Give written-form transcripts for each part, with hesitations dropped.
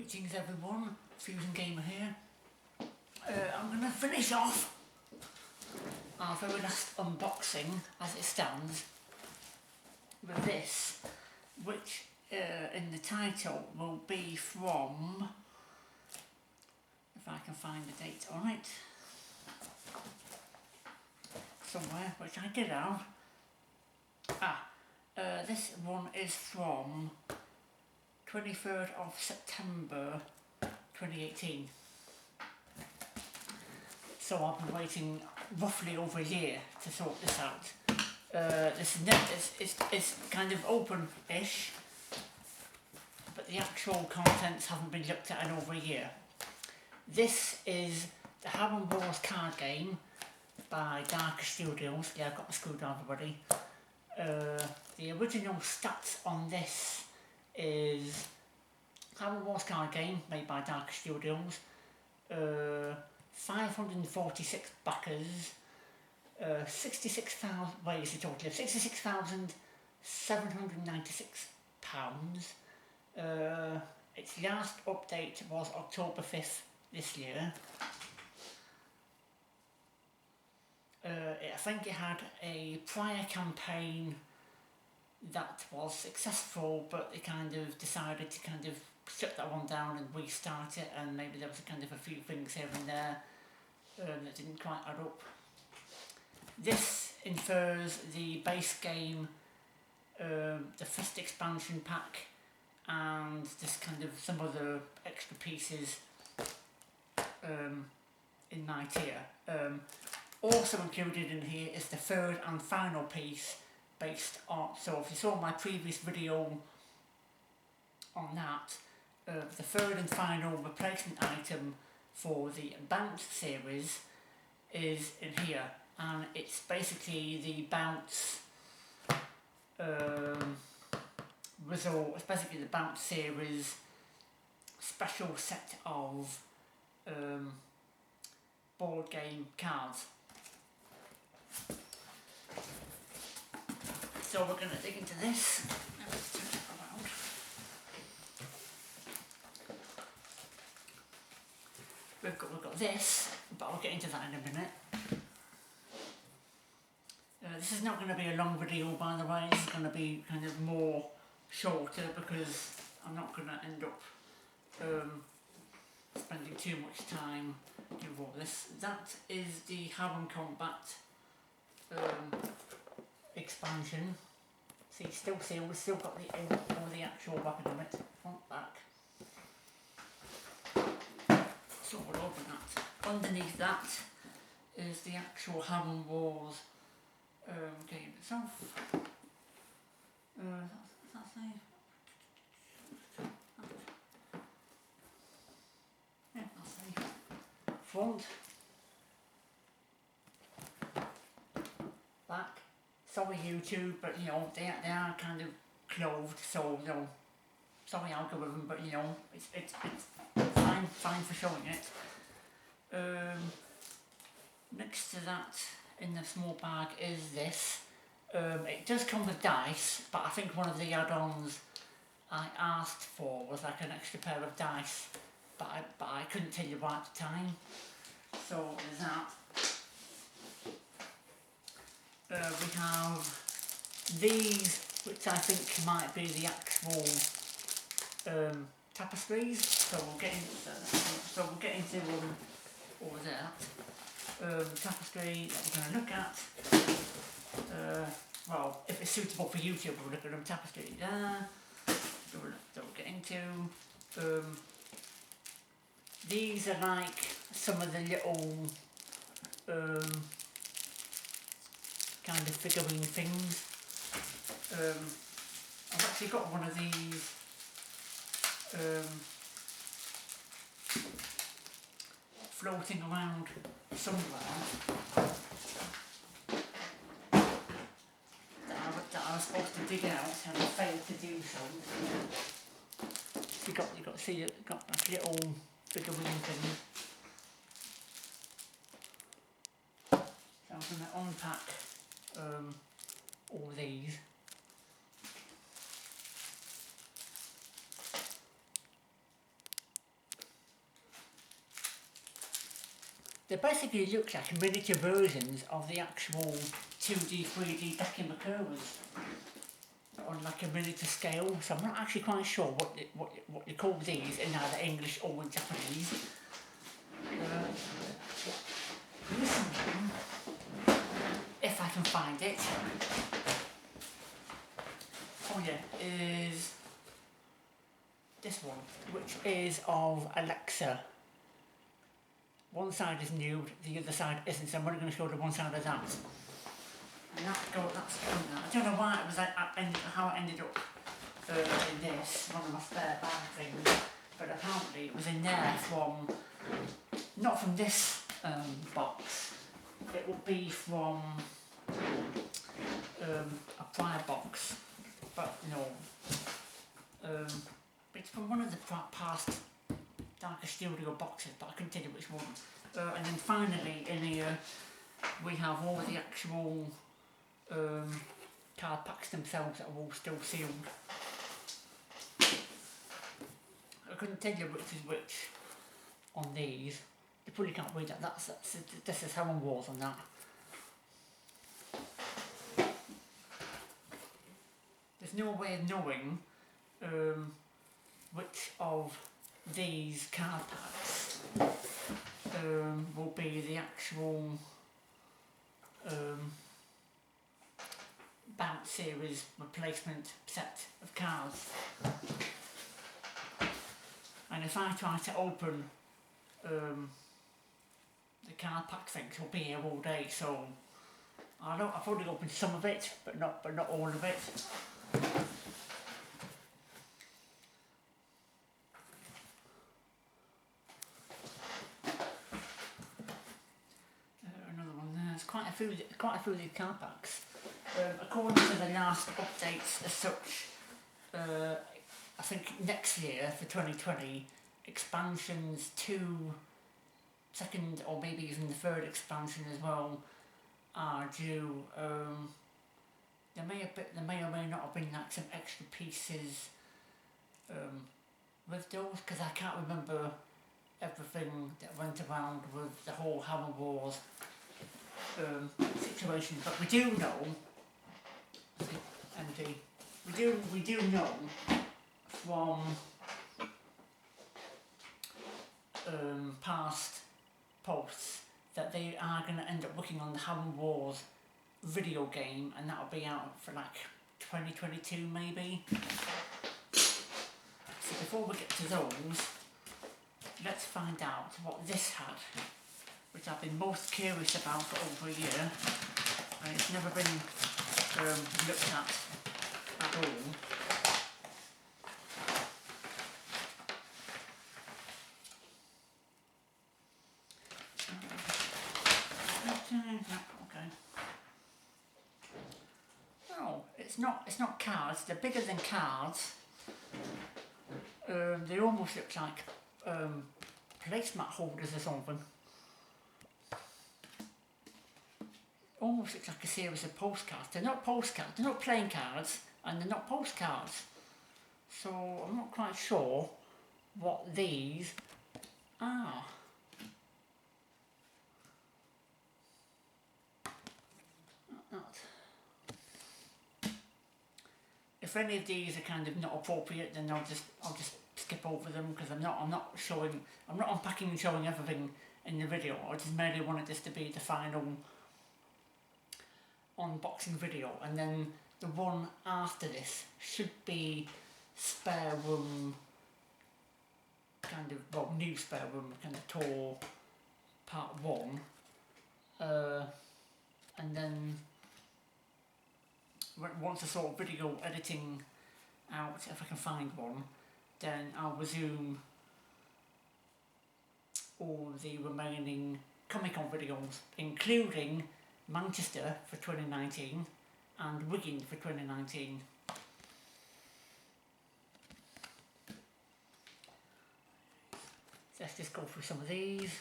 Greetings everyone, Fusion Gamer here. I'm going to finish off our very last unboxing as it stands with this, which in the title will be from, if I can find the date on it, somewhere, which I did have. This one is from 23rd of September 2018. So I've been waiting roughly over a year to sort this out. This net is kind of open-ish, but the actual contents haven't been looked at in over a year. This is the Harem Wars card game by Dharker Studios. Yeah, I've got my screwdriver ready. The original stats on this is Harem Wars card game made by Dharker Studios. 546 backers. 66,000. Wait, is the total of £66,796. Its last update was October 5th this year. I think it had a prior campaign that was successful, but they kind of decided to kind of shut that one down and restart it, and maybe there was kind of a few things here and there that didn't quite add up. This infers the base game, the first expansion pack, and this kind of some other extra pieces in my tier. Also included in here is the third and final piece based on, so if you saw my previous video on that, the third and final replacement item for the Bounce series is in here, and it's basically the Bounce result, it's basically the Bounce series special set of board game cards. So we're going to dig into this. Let's turn it around. We've got this, but I'll get into that in a minute. This is not going to be a long video, by the way. This is going to be kind of more shorter because I'm not going to end up spending too much time doing all this. That is the Harem Combat expansion. See, still sealed, we've still got all the actual weapon on it, front, back. So we'll open that. Underneath that is the actual Harem Wars game itself. That's a... Yeah, that's a front, back. Sorry YouTube, but you know, they are kind of clothed, so you know, sorry algorithm, but you know, it's fine for showing it. Next to that in the small bag is this. It does come with dice, but I think one of the add-ons I asked for was like an extra pair of dice, but I couldn't tell you right at the time. So there's that. We have these, which I think might be the actual tapestries. So we'll get into all of that. Tapestry that we're going to look at. Well, if it's suitable for YouTube, we'll look at them. Tapestry there. So we'll get into. These are like some of the little kind of figurine things. I've actually got one of these floating around somewhere that I was supposed to dig out and I failed to do so. You got to see it, got a little figurine thing. So I'm going to unpack all these. they basically look like miniature versions of the actual 2D, 3D Dakimakuras on like a miniature scale. So I'm not actually quite sure what you call these in either English or in Japanese. This one, if I can find it, oh yeah, is this one, which is of Alexa. One side is nude, the other side isn't, so I'm only going to show the one side of that. And that's I don't know why it was how it ended up in this, one of my spare bag things, but apparently it was in there from, not from this box, it would be from a prior box, but no, it's from one of the past Dharker Studio boxes, but I couldn't tell you which one. And then finally in here we have all the actual card packs themselves that are all still sealed. I couldn't tell you which is which on these. You probably can't read that. This is Harem Wars on that. There's no way of knowing which of these card packs will be the actual Bounce series replacement set of cards. And if I try to open the card pack things, will be here all day, so I'll probably open some of it, but not all of it. Another one there. There's quite a few of these card packs. According to the last updates as such, I think next year for 2020, expansions 2, second or maybe even the third expansion as well are due. There may or may not have been like some extra pieces with those, because I can't remember everything that went around with the whole Harem Wars situation. But we do know, MD, we do know from past posts that they are going to end up working on the Harem Wars video game, and that'll be out for like 2022 maybe. So before we get to those, let's find out what this had, which I've been most curious about for over a year, and it's never been looked at all. Okay. Oh, it's not cards. They're bigger than cards. They almost look like placemat holders or something. Almost looks like a series of postcards. They're not postcards. They're not playing cards, and they're not postcards. So I'm not quite sure what these are. If any of these are kind of not appropriate, then I'll just skip over them, because I'm not unpacking and showing everything in the video. I just merely wanted this to be the final unboxing video, and then the one after this should be spare room, kind of, well, new spare room, kind of tour part 1, and then once I sort of video editing out, if I can find one, then I'll resume all the remaining Comic-Con videos, including Manchester for 2019 and Wigan for 2019. So let's just go through some of these.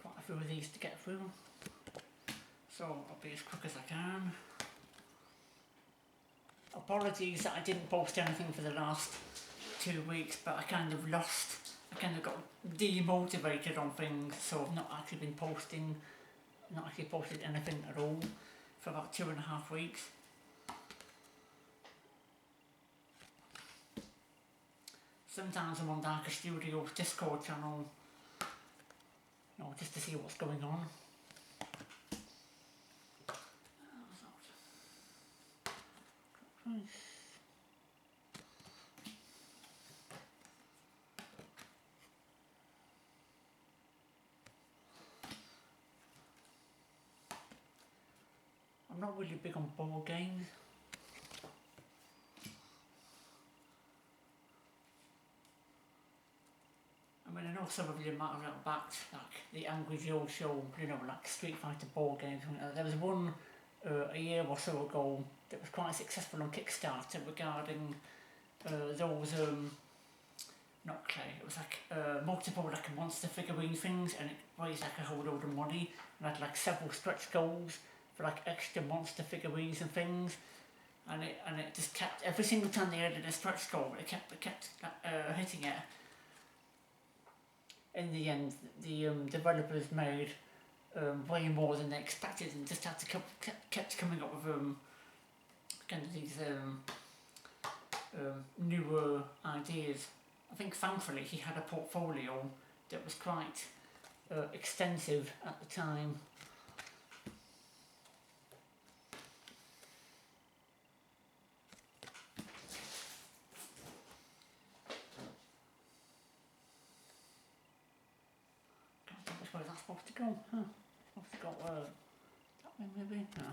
Quite a few of these to get through, so I'll be as quick as I can. I'll apologies that I didn't post anything for the last 2 weeks, but I kind of got demotivated on things, so I've not actually posted anything at all for about 2.5 weeks. Sometimes I'm on Dharker Studios Discord channel, just to see what's going on. I'm not really big on board games. I mean, I know some of you might have backed like the Angry Joe show, like Street Fighter board games. There was one a year or so ago that was quite successful on Kickstarter regarding those not clay. It was like multiple like monster figurine things, and it raised like a whole load of money, and had like several stretch goals for like extra monster figurines and things, and it just kept, every single time they added a stretch goal, it kept hitting it. In the end, the developers made way more than they expected, and just had to kept coming up with kind of these newer ideas. I think thankfully he had a portfolio that was quite extensive at the time. Which way is that supposed to go? Huh? Supposed to go that way maybe? No.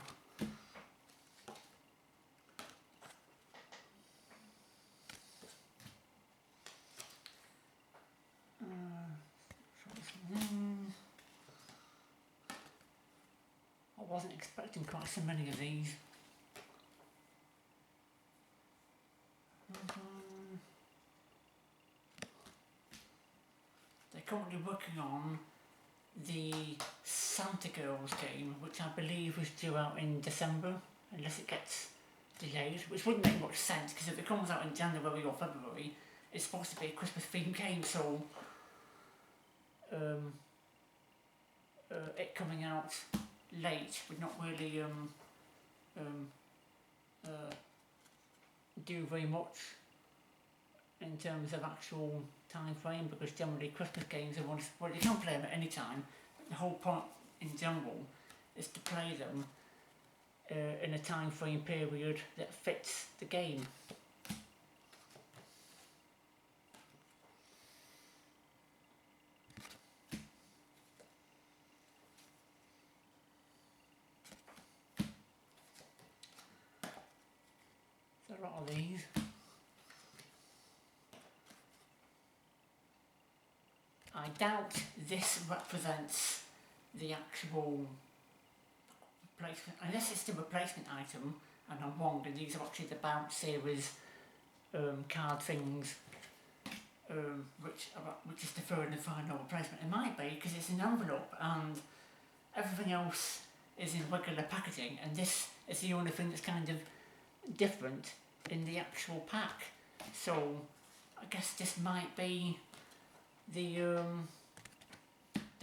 I wasn't expecting quite so many of these. They're currently working on the Santa Girls game, which I believe was due out in December, unless it gets delayed, which wouldn't make much sense, because if it comes out in January or February, it's supposed to be a Christmas themed game, so it coming out late would not really do very much in terms of actual time frame, because generally Christmas games are well, you can't play them at any time. The whole point in general is to play them in a time frame period that fits the game. There's a lot of these. I doubt this represents the actual replacement, unless it's the replacement item, and I'm wrong, and these are actually the Bounce series card things, which is the third and final replacement. It might be, because it's an envelope and everything else is in regular packaging, and this is the only thing that's kind of different in the actual pack. So I guess this might be the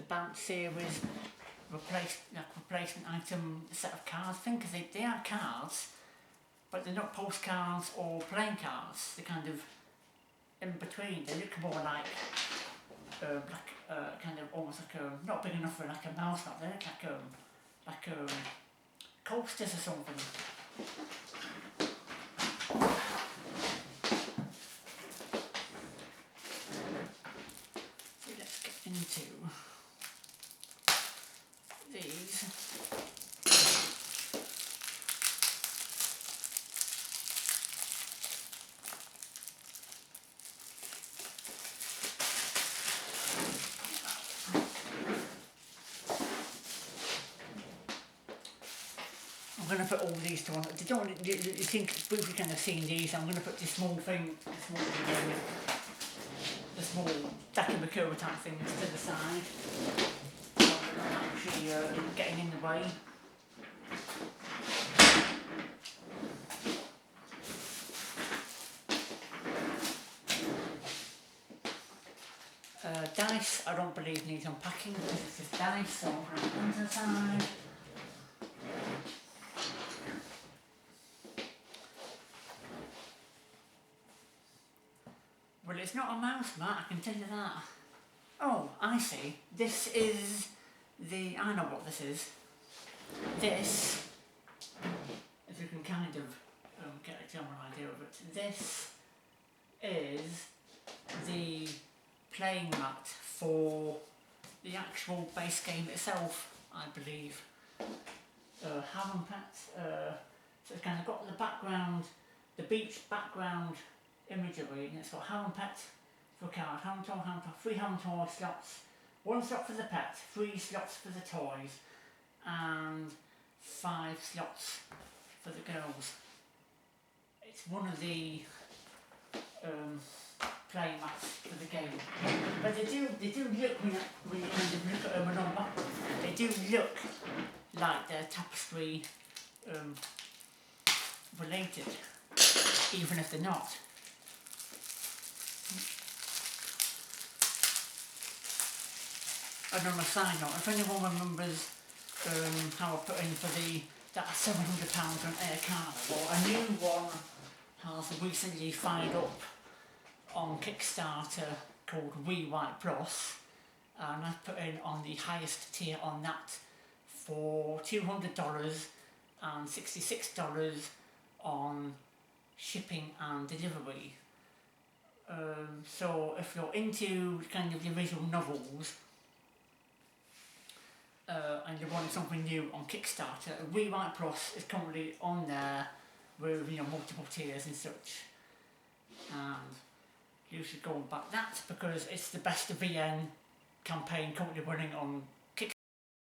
Bounce series replacement item set of cards thing, because they are cards, but they're not postcards or playing cards. They're kind of in between. They look more like kind of almost like not big enough for like a mouse map. They look like coasters or something. So let's get into these. I'm going to put all these to one. You think we've kind of seen these. I'm going to put this small thing, the small Dharker type things to the side. Actually getting in the way. dice, I don't believe needs unpacking because it's just dice, so I'm going to put them to the side. Well, it's not a mouse mat, I can tell you that. Oh, I see. This is the... I know what this is. This, if you can kind of get a general idea of it, this is the playing mat for the actual base game itself, I believe. Harem Pets, so it's kind of got the background, the beach background imagery, and it's got Harem Pets for a card, Harem Toy, 3 Harem Toy slots, 1 slot for the pet, 3 slots for the toys, and 5 slots for the girls. It's one of the playing mats for the game. But they do look, when you kind of look at them and all that, they do look like they're tapestry related, even if they're not. And on a side note, if anyone remembers how I put in for that £700 on Air Carnival, a new one has recently fired up on Kickstarter called Rewrite Plus, and I've put in on the highest tier on that for $200 and $66 on shipping and delivery. So if you're into kind of the original novels and you want something new on Kickstarter, Rewrite Plus is currently on there with multiple tiers and such, and you should go and back that because it's the best VN campaign currently running on